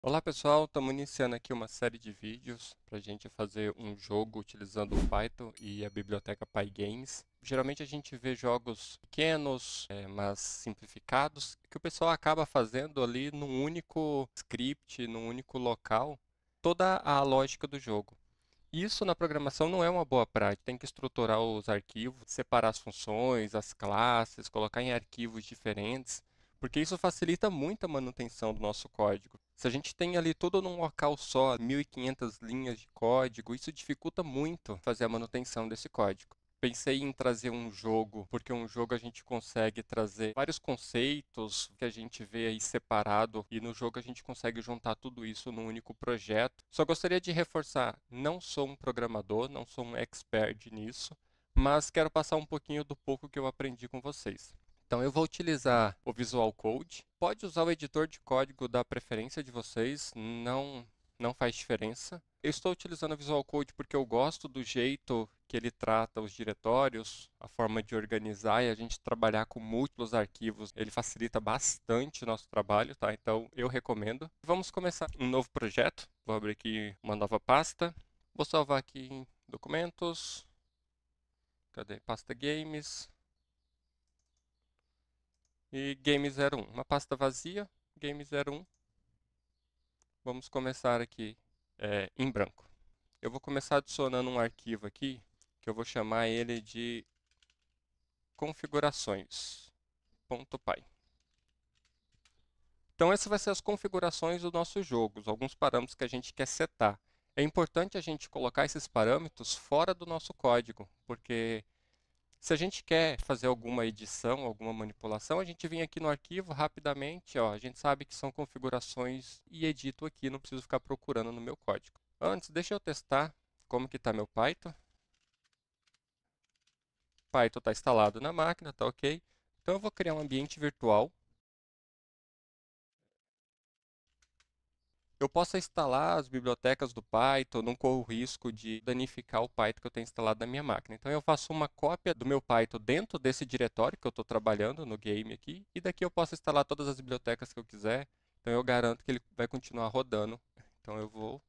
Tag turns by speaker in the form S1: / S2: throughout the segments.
S1: Olá pessoal, estamos iniciando aqui uma série de vídeos para a gente fazer um jogo utilizando o Python e a biblioteca PyGames. Geralmente a gente vê jogos pequenos, mas simplificados, que o pessoal acaba fazendo ali num único script, num único local, toda a lógica do jogo. Isso na programação não é uma boa prática, tem que estruturar os arquivos, separar as funções, as classes, colocar em arquivos diferentes, porque isso facilita muito a manutenção do nosso código. Se a gente tem ali tudo num local só, 1.500 linhas de código, isso dificulta muito fazer a manutenção desse código. Pensei em trazer um jogo, porque um jogo a gente consegue trazer vários conceitos que a gente vê aí separado e no jogo a gente consegue juntar tudo isso num único projeto. Só gostaria de reforçar, não sou um programador, não sou um expert nisso, mas quero passar um pouquinho do pouco que eu aprendi com vocês. Então eu vou utilizar o Visual Code. Pode usar o editor de código da preferência de vocês, não faz diferença. Eu estou utilizando o Visual Code porque eu gosto do jeito que ele trata os diretórios, a forma de organizar e a gente trabalhar com múltiplos arquivos. Ele facilita bastante o nosso trabalho, tá? Então eu recomendo. Vamos começar um novo projeto. Vou abrir aqui uma nova pasta. Vou salvar aqui em documentos. Cadê? Pasta Games. E Game01, uma pasta vazia, Game01. Vamos começar aqui em branco. Eu vou começar adicionando um arquivo aqui, que eu vou chamar ele de configurações.py. Então, essas vão ser as configurações dos nossos jogos, alguns parâmetros que a gente quer setar. É importante a gente colocar esses parâmetros fora do nosso código, porque se a gente quer fazer alguma edição, alguma manipulação, a gente vem aqui no arquivo rapidamente, ó, a gente sabe que são configurações e edito aqui, não preciso ficar procurando no meu código. Antes, deixa eu testar como que está meu Python. Python está instalado na máquina, está ok. Então eu vou criar um ambiente virtual. Eu posso instalar as bibliotecas do Python, não corro o risco de danificar o Python que eu tenho instalado na minha máquina. Então eu faço uma cópia do meu Python dentro desse diretório que eu estou trabalhando no game aqui, e daqui eu posso instalar todas as bibliotecas que eu quiser. Então eu garanto que ele vai continuar rodando. Então eu vou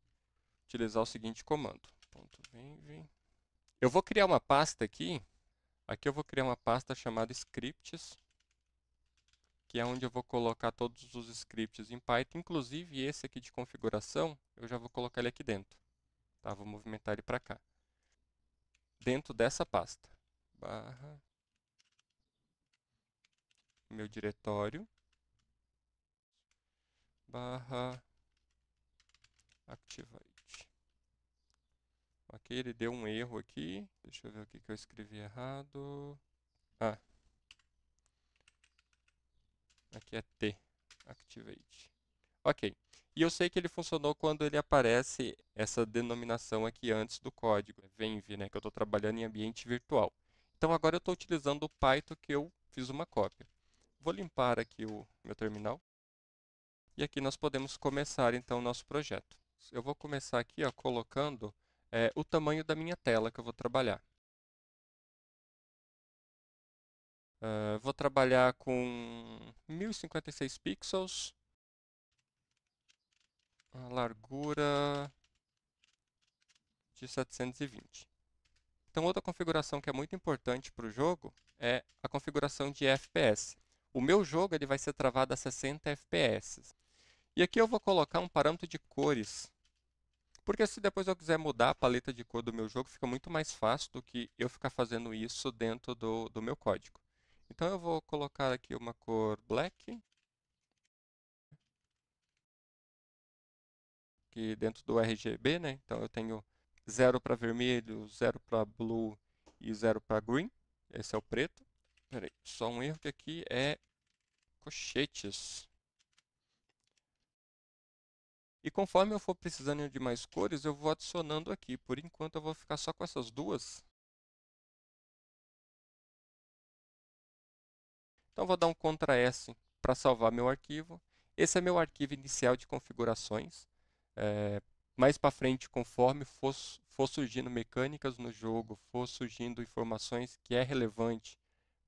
S1: utilizar o seguinte comando. .venv. Eu vou criar uma pasta aqui. Aqui eu vou criar uma pasta chamada scripts, que é onde eu vou colocar todos os scripts em Python, inclusive esse aqui de configuração, eu já vou colocar ele aqui dentro. Tá? Vou movimentar ele para cá. Dentro dessa pasta, barra meu diretório, barra activate. Ok, ele deu um erro aqui. Deixa eu ver o que eu escrevi errado. Ah, aqui é T, activate. Ok. E eu sei que ele funcionou quando ele aparece essa denominação aqui antes do código, venv, né, que eu estou trabalhando em ambiente virtual. Então agora eu estou utilizando o Python que eu fiz uma cópia. Vou limpar aqui o meu terminal. E aqui nós podemos começar então o nosso projeto. Eu vou começar aqui ó, colocando o tamanho da minha tela que eu vou trabalhar. Vou trabalhar com 1056 pixels, a largura de 720. Então, outra configuração que é muito importante para o jogo é a configuração de FPS. O meu jogo ele vai ser travado a 60 FPS. E aqui eu vou colocar um parâmetro de cores, porque se depois eu quiser mudar a paleta de cor do meu jogo, fica muito mais fácil do que eu ficar fazendo isso dentro do meu código. Então eu vou colocar aqui uma cor black, que dentro do RGB, né? Então eu tenho 0 para vermelho, 0 para blue e 0 para green. Esse é o preto. Peraí, só um erro que aqui é cochetes. E conforme eu for precisando de mais cores, eu vou adicionando aqui. Por enquanto eu vou ficar só com essas duas. Então eu vou dar um Ctrl S para salvar meu arquivo. Esse é meu arquivo inicial de configurações. Mais para frente, conforme for surgindo mecânicas no jogo, for surgindo informações que é relevante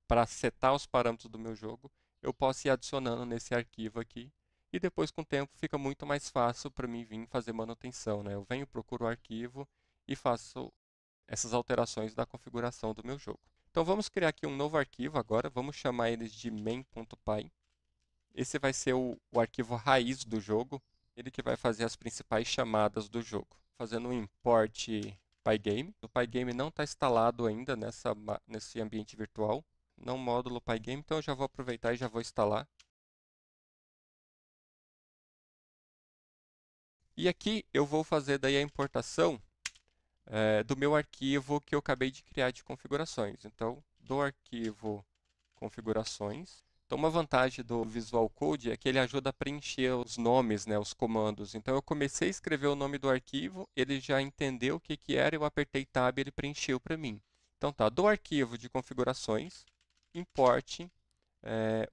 S1: para setar os parâmetros do meu jogo, eu posso ir adicionando nesse arquivo aqui e depois, com o tempo, fica muito mais fácil para mim vir fazer manutenção, né? Eu venho, procuro o arquivo e faço essas alterações da configuração do meu jogo. Então, vamos criar aqui um novo arquivo agora, vamos chamar eles de main.py. Esse vai ser o arquivo raiz do jogo, ele que vai fazer as principais chamadas do jogo. Fazendo um import Pygame. O Pygame não está instalado ainda nesse ambiente virtual. Não módulo Pygame, então eu já vou aproveitar e já vou instalar. E aqui eu vou fazer daí a importação do meu arquivo que eu acabei de criar de configurações. Então, do arquivo configurações. Então, uma vantagem do Visual Code é que ele ajuda a preencher os nomes, né, os comandos. Então, eu comecei a escrever o nome do arquivo, ele já entendeu o que era, eu apertei Tab e ele preencheu para mim. Então, tá, do arquivo de configurações, importe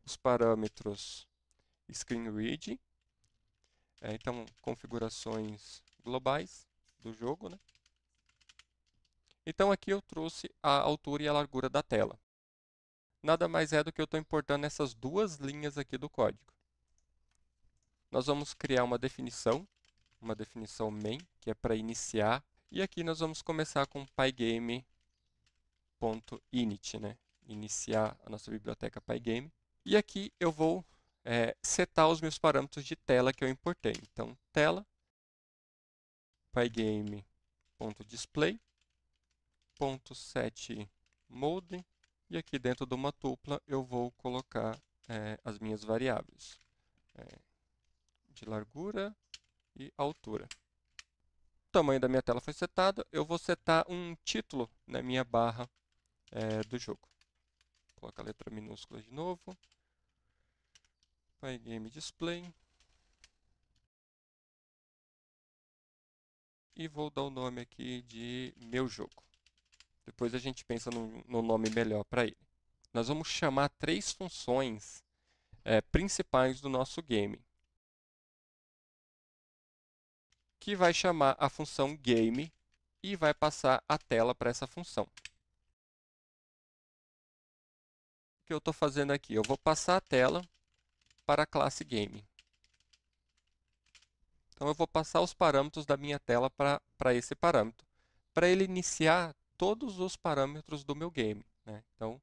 S1: os parâmetros ScreenRead. Então, configurações globais do jogo, né? Então, aqui eu trouxe a altura e a largura da tela. Nada mais é do que eu estou importando essas duas linhas aqui do código. Nós vamos criar uma definição main, que é para iniciar. E aqui nós vamos começar com pygame.init, né? Iniciar a nossa biblioteca Pygame. E aqui eu vou setar os meus parâmetros de tela que eu importei. Então, tela, pygame.display, .setMode, e aqui dentro de uma tupla eu vou colocar as minhas variáveis de largura e altura. O tamanho da minha tela foi setado, eu vou setar um título na minha barra do jogo. Vou colocar a letra minúscula de novo. Pygame Display. E vou dar o nome aqui de meu jogo. Depois a gente pensa no nome melhor para ele. Nós vamos chamar 3 funções principais do nosso game. Que vai chamar a função game e vai passar a tela para essa função. O que eu estou fazendo aqui? Eu vou passar a tela para a classe game. Então, eu vou passar os parâmetros da minha tela para esse parâmetro, para ele iniciar todos os parâmetros do meu game, né? Então,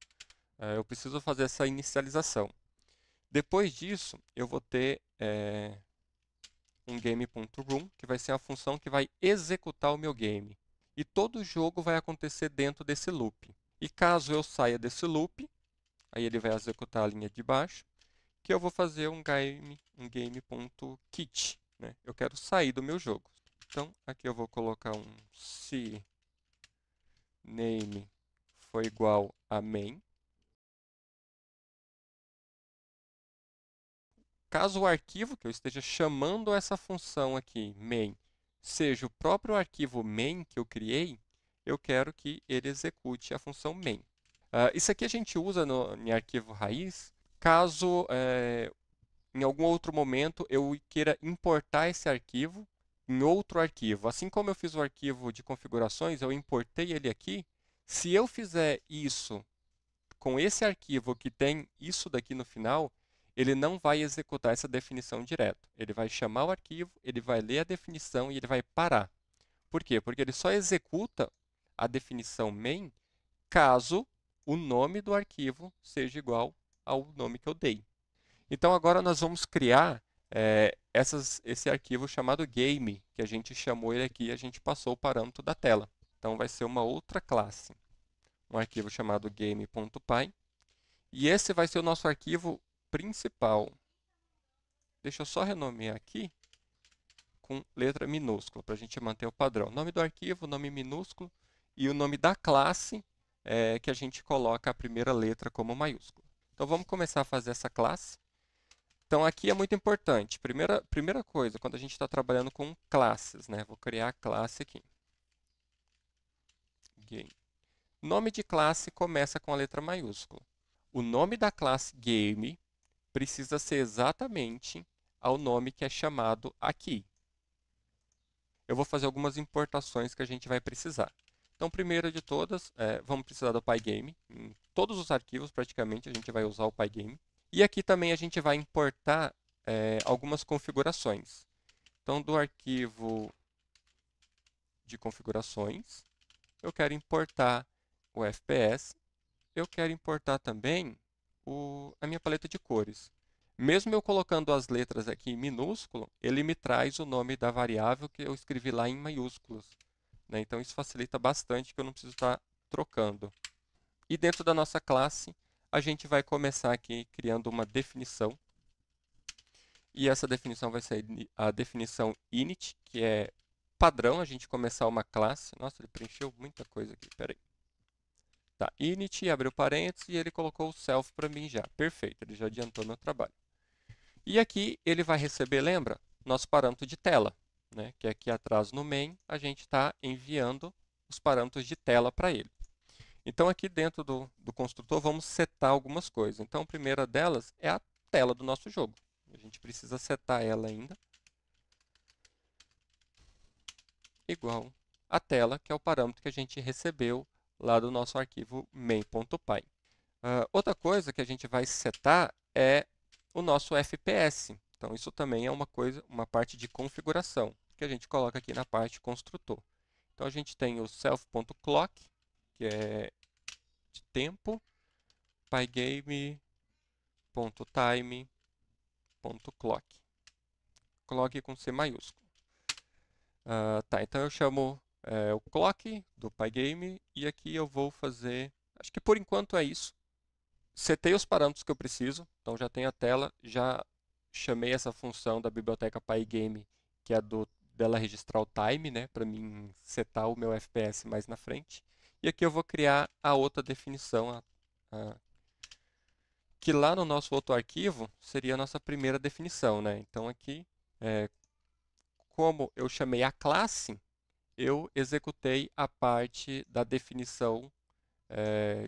S1: eu preciso fazer essa inicialização. Depois disso, eu vou ter um game.run, que vai ser a função que vai executar o meu game. E todo o jogo vai acontecer dentro desse loop. E caso eu saia desse loop, aí ele vai executar a linha de baixo, que eu vou fazer um game.get, né? Eu quero sair do meu jogo. Então, aqui eu vou colocar um se name for igual a main. Caso o arquivo que eu esteja chamando essa função aqui, main, seja o próprio arquivo main que eu criei, eu quero que ele execute a função main. Isso aqui a gente usa em arquivo raiz, caso em algum outro momento eu queira importar esse arquivo em outro arquivo. Assim como eu fiz o arquivo de configurações, eu importei ele aqui. Se eu fizer isso com esse arquivo que tem isso daqui no final, ele não vai executar essa definição direto. Ele vai chamar o arquivo, ele vai ler a definição e ele vai parar. Por quê? Porque ele só executa a definição main caso o nome do arquivo seja igual ao nome que eu dei. Então, agora nós vamos criar esse arquivo chamado game, que a gente chamou ele aqui e a gente passou o parâmetro da tela. Então, vai ser uma outra classe. Um arquivo chamado game.py. E esse vai ser o nosso arquivo principal. Deixa eu só renomear aqui com letra minúscula, para a gente manter o padrão. Nome do arquivo, nome minúsculo, e o nome da classe que a gente coloca a primeira letra como maiúscula. Então, vamos começar a fazer essa classe. Então, aqui é muito importante. Primeira coisa, quando a gente está trabalhando com classes, né? Vou criar a classe aqui. Game. Nome de classe começa com a letra maiúscula. O nome da classe game precisa ser exatamente ao nome que é chamado aqui. Eu vou fazer algumas importações que a gente vai precisar. Então, primeira de todas, vamos precisar do Pygame. Em todos os arquivos, praticamente, a gente vai usar o Pygame. E aqui também a gente vai importar algumas configurações. Então, do arquivo de configurações, eu quero importar o FPS, eu quero importar também a minha paleta de cores. Mesmo eu colocando as letras aqui em minúsculo, ele me traz o nome da variável que eu escrevi lá em maiúsculos, né? Então, isso facilita bastante, que eu não preciso estar trocando. E dentro da nossa classe, a gente vai começar aqui criando uma definição. E essa definição vai ser a definição init, que é padrão a gente começar uma classe. Nossa, ele preencheu muita coisa aqui, peraí. Tá, init, abriu parênteses e ele colocou o self para mim já. Perfeito, ele já adiantou meu trabalho. E aqui ele vai receber, lembra, nosso parâmetro de tela, né? Que aqui atrás no main a gente está enviando os parâmetros de tela para ele. Então aqui dentro do construtor vamos setar algumas coisas. Então a primeira delas é a tela do nosso jogo. A gente precisa setar ela ainda. Igual a tela, que é o parâmetro que a gente recebeu lá do nosso arquivo main.py. Outra coisa que a gente vai setar é o nosso FPS. Então, isso também é uma parte de configuração, que a gente coloca aqui na parte construtor. Então, a gente tem o self.clock, que é de tempo, pygame.time.clock. Clock com C maiúsculo. Tá, então eu chamo o clock do Pygame e aqui eu vou fazer, acho que por enquanto é isso. Setei os parâmetros que eu preciso, então já tenho a tela, já chamei essa função da biblioteca Pygame, que é dela registrar o time, né, para mim setar o meu FPS mais na frente. E aqui eu vou criar a outra definição, que lá no nosso outro arquivo seria a nossa primeira definição, né? Então aqui, como eu chamei a classe, eu executei a parte da definição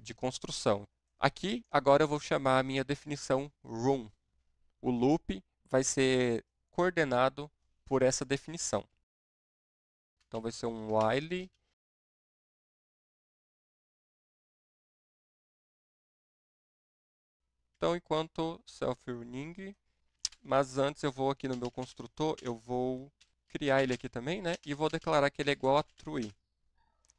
S1: de construção. Aqui, agora eu vou chamar a minha definição room. O loop vai ser coordenado por essa definição. Então, vai ser um while então, enquanto self-running, mas antes eu vou aqui no meu construtor, eu vou criar ele aqui também, né? E vou declarar que ele é igual a true.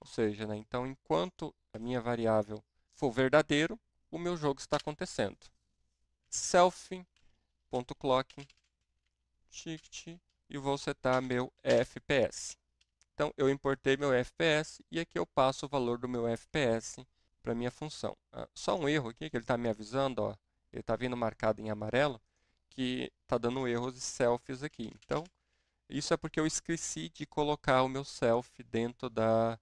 S1: Ou seja, né? Então, enquanto a minha variável for verdadeiro, o meu jogo está acontecendo. Self.clock ticket e vou setar meu FPS. Então, eu importei meu FPS e aqui eu passo o valor do meu FPS para a minha função. Só um erro aqui, que ele está me avisando, ó, ele está vindo marcado em amarelo, que está dando erros de selfies aqui. Então, isso é porque eu esqueci de colocar o meu self dentro da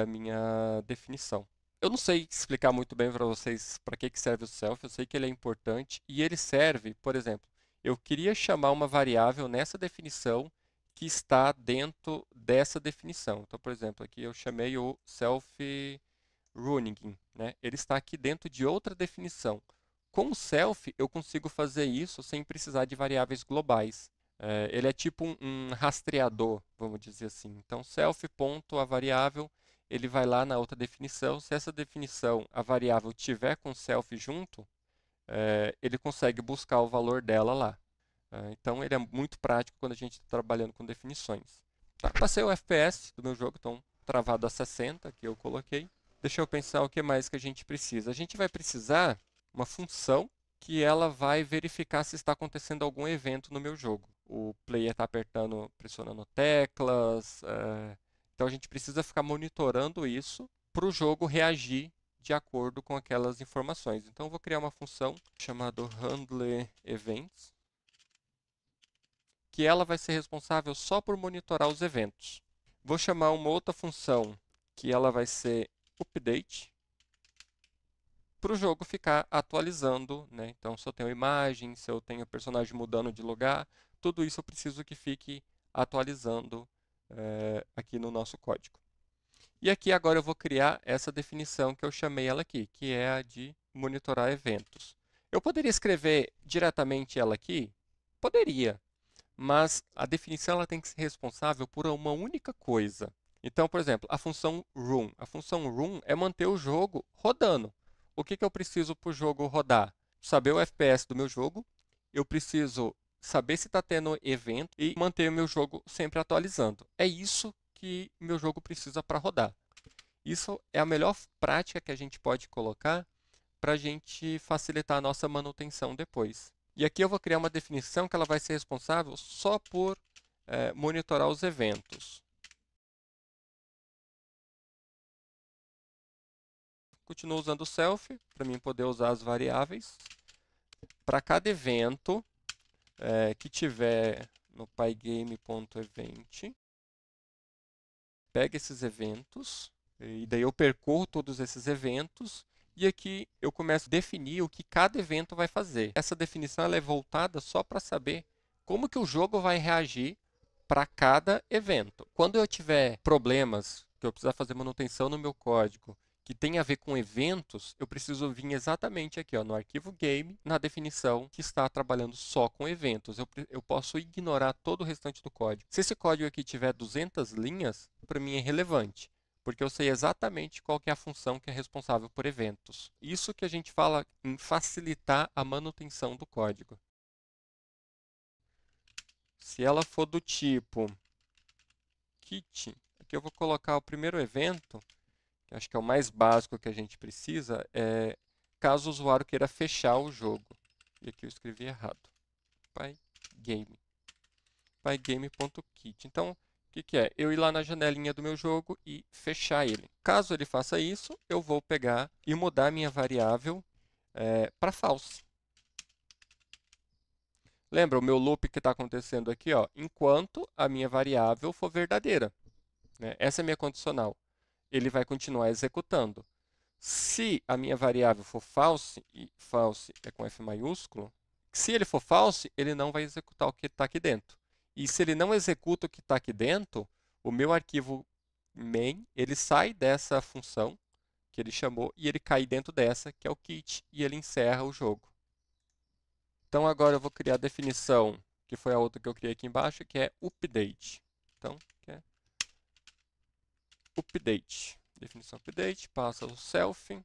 S1: minha definição. Eu não sei explicar muito bem para vocês para que serve o self, eu sei que ele é importante e ele serve, por exemplo, eu queria chamar uma variável nessa definição que está dentro dessa definição. Então, por exemplo, aqui eu chamei o self-running, né? Ele está aqui dentro de outra definição. Com o self, eu consigo fazer isso sem precisar de variáveis globais. Ele é tipo um rastreador, vamos dizer assim. Então, self ponto a variável, ele vai lá na outra definição. Se essa definição, a variável, tiver com self junto, ele consegue buscar o valor dela lá. Então, ele é muito prático quando a gente está trabalhando com definições. Tá, passei o FPS do meu jogo, então travado a 60, que eu coloquei. Deixa eu pensar o que mais que a gente precisa. A gente vai precisar uma função que ela vai verificar se está acontecendo algum evento no meu jogo. O player está pressionando teclas. Então a gente precisa ficar monitorando isso para o jogo reagir de acordo com aquelas informações. Então eu vou criar uma função chamada handleEvents, que ela vai ser responsável só por monitorar os eventos. Vou chamar uma outra função que ela vai ser update, para o jogo ficar atualizando, né? Então, se eu tenho imagem, se eu tenho personagem mudando de lugar, tudo isso eu preciso que fique atualizando aqui no nosso código. E aqui agora eu vou criar essa definição que eu chamei ela aqui, que é a de monitorar eventos. Eu poderia escrever diretamente ela aqui? Poderia, mas a definição ela tem que ser responsável por uma única coisa. Então, por exemplo, a função room. A função room é manter o jogo rodando. O que eu preciso para o jogo rodar? Saber o FPS do meu jogo. Eu preciso saber se está tendo evento e manter o meu jogo sempre atualizando. É isso que meu jogo precisa para rodar. Isso é a melhor prática que a gente pode colocar para a gente facilitar a nossa manutenção depois. E aqui eu vou criar uma definição que ela vai ser responsável só por monitorar os eventos. Continuo usando o self para mim poder usar as variáveis. Para cada evento que tiver no pygame.event, pega esses eventos, e daí eu percorro todos esses eventos, e aqui eu começo a definir o que cada evento vai fazer. Essa definição ela é voltada só para saber como que o jogo vai reagir para cada evento. Quando eu tiver problemas, que eu precisar fazer manutenção no meu código, que tem a ver com eventos, eu preciso vir exatamente aqui, ó, no arquivo game, na definição que está trabalhando só com eventos. Eu posso ignorar todo o restante do código. Se esse código aqui tiver 200 linhas, para mim é relevante, porque eu sei exatamente qual que é a função que é responsável por eventos. Isso que a gente fala em facilitar a manutenção do código. Se ela for do tipo kit, aqui eu vou colocar o primeiro evento, que acho que é o mais básico que a gente precisa, caso o usuário queira fechar o jogo. E aqui eu escrevi errado. Pygame. Pygame.kit. Então, o que é? Eu ir lá na janelinha do meu jogo e fechar ele. Caso ele faça isso, eu vou pegar e mudar minha variável para false. Lembra o meu loop que está acontecendo aqui? Ó, enquanto a minha variável for verdadeira. Né? Essa é a minha condicional. Ele vai continuar executando. Se a minha variável for false, e false é com F maiúsculo, se ele for false, ele não vai executar o que está aqui dentro. E se ele não executa o que está aqui dentro, o meu arquivo main, ele sai dessa função que ele chamou e ele cai dentro dessa, que é o kit, e ele encerra o jogo. Então agora eu vou criar a definição, que foi a outra que eu criei aqui embaixo, que é update. Então, que é update. Definição update, passa o self.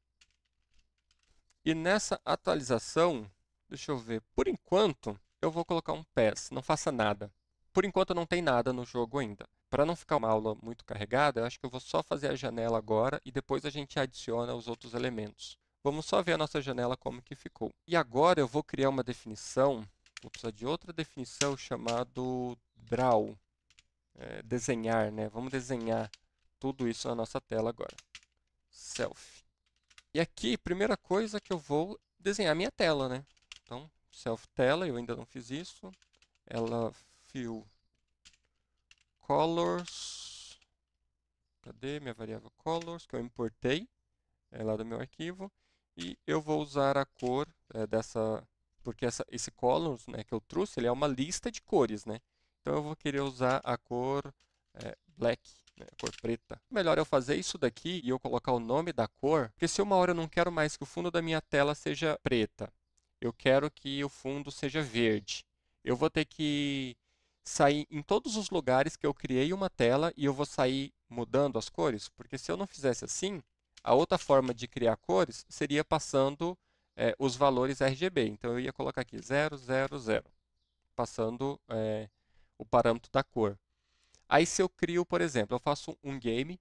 S1: E nessa atualização, deixa eu ver, por enquanto eu vou colocar um pass, não faça nada. Por enquanto não tem nada no jogo ainda. Para não ficar uma aula muito carregada, eu acho que eu vou só fazer a janela agora e depois a gente adiciona os outros elementos. Vamos só ver a nossa janela como que ficou. E agora eu vou criar uma definição, vou precisar de outra definição chamado draw, desenhar, né? Vamos desenhar tudo isso na nossa tela agora. Self. E aqui, primeira coisa que eu vou desenhar minha tela, né? Então, self tela, eu ainda não fiz isso. Ela fill colors. Cadê minha variável colors que eu importei? É lá do meu arquivo. E eu vou usar a cor dessa, porque esse colors, né, que eu trouxe, ele é uma lista de cores, né? Então eu vou querer usar a cor black, né, a cor preta. Melhor eu fazer isso daqui e eu colocar o nome da cor, porque se uma hora eu não quero mais que o fundo da minha tela seja preta, eu quero que o fundo seja verde. Eu vou ter que sair em todos os lugares que eu criei uma tela e eu vou sair mudando as cores, porque se eu não fizesse assim, a outra forma de criar cores seria passando os valores RGB. Então, eu ia colocar aqui 0, 0, 0, passando o parâmetro da cor. Aí, se eu crio, por exemplo, eu faço um game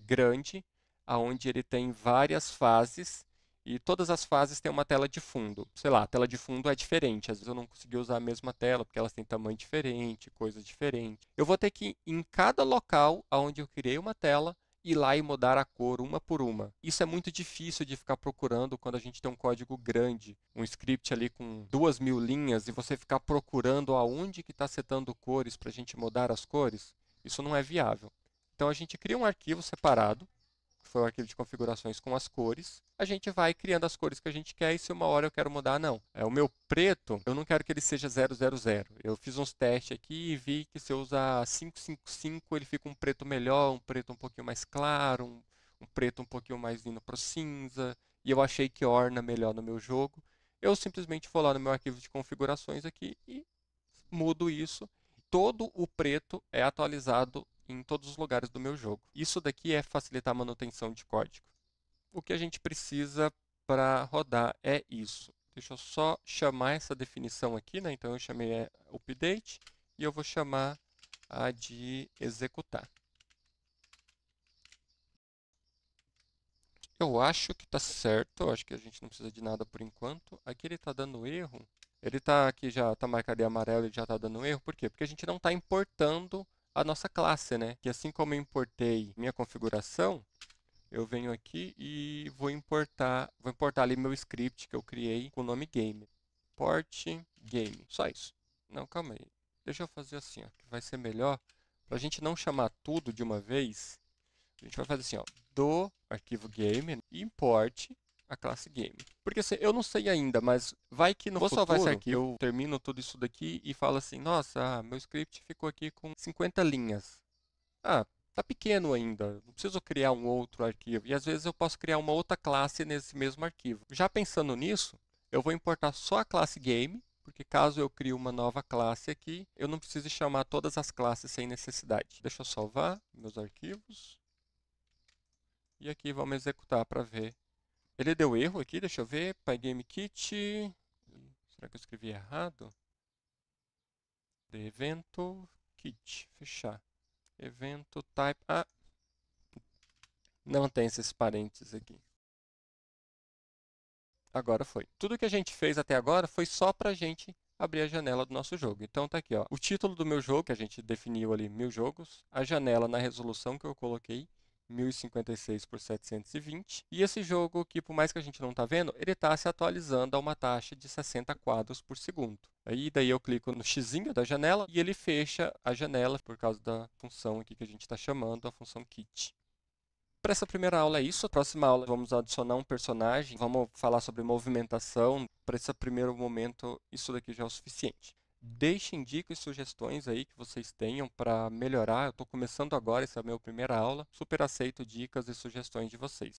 S1: grande, onde ele tem várias fases, e todas as fases têm uma tela de fundo. Sei lá, a tela de fundo é diferente. Às vezes eu não consegui usar a mesma tela, porque elas têm tamanho diferente, coisas diferentes. Eu vou ter que, em cada local onde eu criei uma tela, ir lá e mudar a cor uma por uma. Isso é muito difícil de ficar procurando quando a gente tem um código grande, um script ali com 2.000 linhas, e você ficar procurando aonde que está setando cores para a gente mudar as cores. Isso não é viável. Então a gente cria um arquivo separado, que foi o arquivo de configurações com as cores. A gente vai criando as cores que a gente quer e se uma hora eu quero mudar, não. O meu preto, eu não quero que ele seja 000. Eu fiz uns testes aqui e vi que se eu usar 555, ele fica um preto melhor, um preto um pouquinho mais claro, um preto um pouquinho mais vindo para o cinza. E eu achei que orna melhor no meu jogo. Eu simplesmente vou lá no meu arquivo de configurações aqui e mudo isso. Todo o preto é atualizado em todos os lugares do meu jogo. Isso daqui é facilitar a manutenção de código. O que a gente precisa para rodar é isso. Deixa eu só chamar essa definição aqui, né? Então eu chamei update e eu vou chamar a de executar. Eu acho que está certo, eu acho que a gente não precisa de nada por enquanto. Aqui ele está dando erro. Ele está aqui, já está marcado em amarelo e já está dando erro. Por quê? Porque a gente não está importando a nossa classe, né? Que assim como eu importei minha configuração, eu venho aqui e vou importar ali meu script que eu criei com o nome game. Import game. Só isso. Não, calma aí. Deixa eu fazer assim, ó, que vai ser melhor. Para a gente não chamar tudo de uma vez, a gente vai fazer assim, ó, do arquivo game, import a classe game. Porque assim, eu não sei ainda, mas vai que no futuro, vou salvar esse arquivo, eu termino tudo isso daqui e falo assim, nossa, meu script ficou aqui com 50 linhas. Ah, tá pequeno ainda, não preciso criar um outro arquivo. E às vezes eu posso criar uma outra classe nesse mesmo arquivo. Já pensando nisso, eu vou importar só a classe game, porque caso eu crie uma nova classe aqui, eu não preciso chamar todas as classes sem necessidade. Deixa eu salvar meus arquivos. E aqui vamos executar para ver. Ele deu erro aqui, deixa eu ver. PyGameKit. Será que eu escrevi errado? De evento kit. Fechar. Evento type. Ah, não tem esses parênteses aqui. Agora foi. Tudo que a gente fez até agora foi só para a gente abrir a janela do nosso jogo. Então tá aqui, ó. O título do meu jogo, que a gente definiu ali 1000 jogos. A janela na resolução que eu coloquei. 1056 por 720. E esse jogo aqui, por mais que a gente não está vendo, ele está se atualizando a uma taxa de 60 quadros por segundo. Aí daí eu clico no xizinho da janela e ele fecha a janela por causa da função aqui que a gente está chamando, a função kit. Para essa primeira aula é isso. Na próxima aula vamos adicionar um personagem, vamos falar sobre movimentação. Para esse primeiro momento, isso daqui já é o suficiente. Deixem dicas e sugestões aí que vocês tenham para melhorar. Eu estou começando agora, essa é a minha primeira aula. Super aceito dicas e sugestões de vocês.